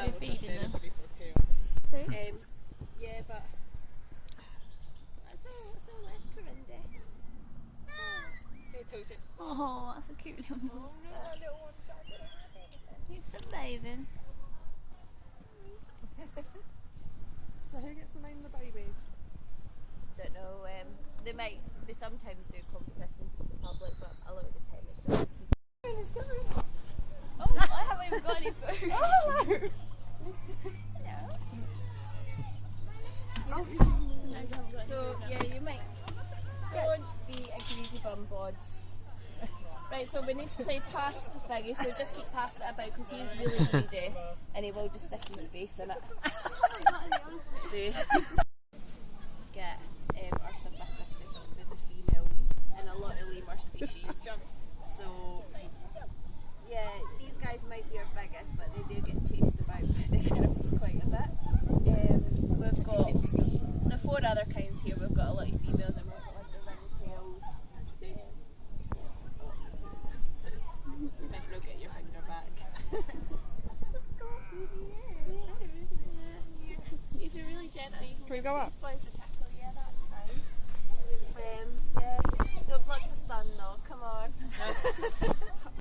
you're feeding them. So? Yeah, but that's all left, Corinda. See, I told you. Oh, that's a cute little one. Oh, no, that little one's jumping around. You're still bathing. So who gets to name the babies? Don't know. They sometimes do competitions to the public, but a lot of the time it's just people. Oh, I haven't even got any food. Oh, hello! So yeah, you might don't be a greedy bum bods. Right, so we need to play past the thingy, so just keep passing it about because he's really greedy and he will just stick his face in it. See? Get our submit off with the females and a lot of lemur species. So yeah, these guys might be our biggest, but they do get chased about by the girls quite a bit. We've got the 4 other kinds here. We've got a lot of females and we've got like the ringtails. You might not get your finger back. These are really gentle. Can we go up? These boys are tickle, yeah, that's fine. Yeah, don't block the sun though, come on.